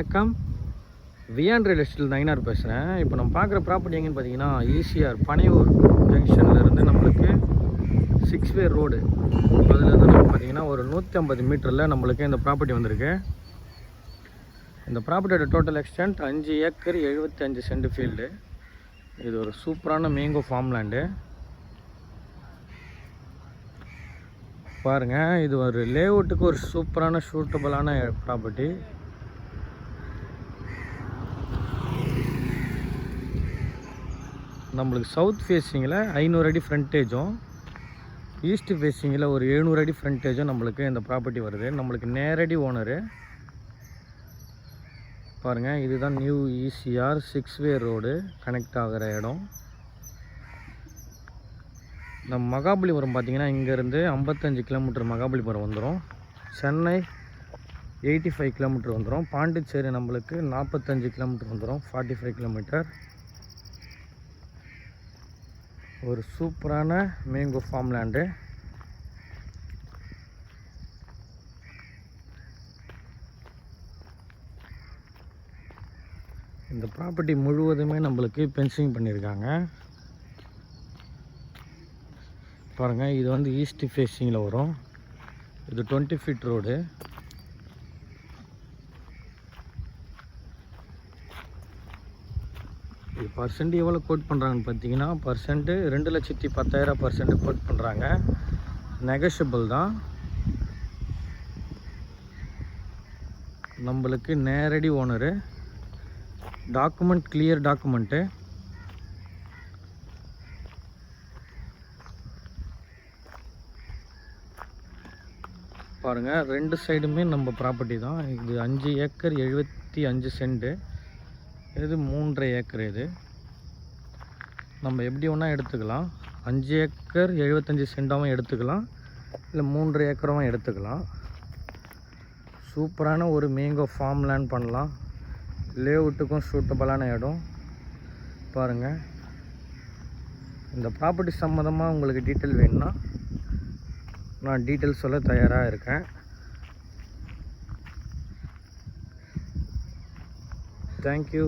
வணக்கம். Viaan real estate Nainar பேசுகிறேன். இப்போ நம்ம பார்க்குற ப்ராப்பர்ட்டி எங்கேன்னு பார்த்தீங்கன்னா ஈசிஆர் பனையூர் ஜங்ஷன்லேருந்து நம்மளுக்கு 6-வே ரோடு அதுலேருந்து நம்ம பார்த்தீங்கன்னா ஒரு 150 மீட்டரில் நம்மளுக்கு இந்த ப்ராப்பர்ட்டி வந்திருக்கு. இந்த ப்ராப்பர்ட்டியோட total extent 5 acre 75 cent field. இது ஒரு சூப்பரான மேங்கோ ஃபார்ம் லேண்டு பாருங்கள். இது ஒரு லேஅவுட்டுக்கு ஒரு சூப்பரான சூட்டபுளான ப்ராப்பர்ட்டி. நம்மளுக்கு சவுத் ஃபேஸிங்கில் 500 அடி ஃப்ரண்டேஜும் ஈஸ்ட் ஃபேஸிங்கில் ஒரு 700 அடி ஃப்ரண்டேஜும் நம்மளுக்கு இந்த ப்ராப்பர்ட்டி வருது. நம்மளுக்கு நேரடி ஓனரு பாருங்கள். இதுதான் நியூ ஈசிஆர் 6-வே ரோடு கனெக்ட் ஆகிற இடம். நம்ம மகாபலிபுரம் பார்த்திங்கன்னா இங்கேருந்து 55 கிலோமீட்டர் மகாபலிபுரம் வந்துடும். சென்னை 85 கிலோமீட்டர் வந்துடும். பாண்டிச்சேரி நம்மளுக்கு 45 கிலோமீட்டர் வந்துடும், 45 கிலோமீட்டர். ஒரு சூப்பரான மேங்கோ ஃபார்ம் லேண்டு. இந்த ப்ராப்பர்ட்டி முழுவதுமே நம்மளுக்கு பென்சிங் பண்ணியிருக்காங்க பாருங்கள். இது வந்து ஈஸ்ட் ஃபேஸிங்கில் வரும். இது 20 ஃபீட் ரோடு. இது பர்சன்ட் எவ்வளோ கோட் பண்ணுறாங்கன்னு பார்த்தீங்கன்னா பர்சன்ட்டு 2,10,000 கோட் பண்ணுறாங்க. நெகஷியபிள் தான். நம்மளுக்கு நேரடி ஓனரு. Document clear document. பாருங்கள், 2 சைடுமே நம்ம ப்ராப்பர்ட்டி தான். இது 5 ஏக்கர் 75 சென்ட்டு. இது 3.5 ஏக்கர். இது நம்ம எப்படி வேணால் எடுத்துக்கலாம். 5 ஏக்கர் 75 சென்டாகவும் எடுத்துக்கலாம், இல்லை 3.5 ஏக்கராகவும் எடுத்துக்கலாம். சூப்பரான ஒரு மேங்கோ ஃபார்ம் லேண்ட் பண்ணலாம். லேஅவுட்டுக்கும் சூட்டபுளான இடம் பாருங்கள். இந்த ப்ராப்பர்ட்டி சம்மந்தமாக உங்களுக்கு டீட்டெயில் வேணும்னா நான் டீட்டெயில் சொல்ல தயாராக இருக்கேன். தேங்க்யூ.